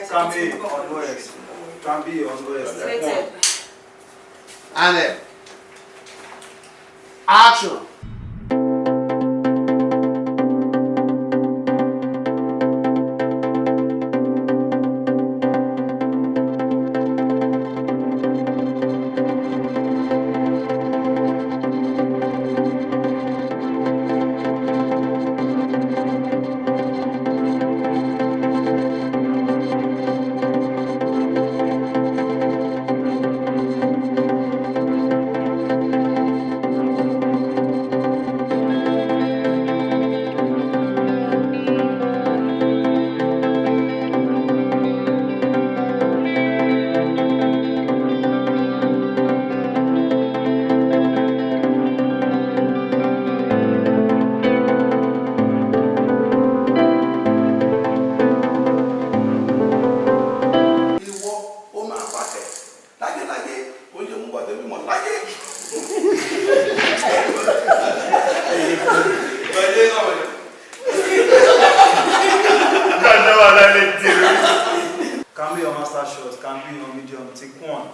Can be on West. Can be on West. And then, action. Can be your master shot, can be your medium. Take one.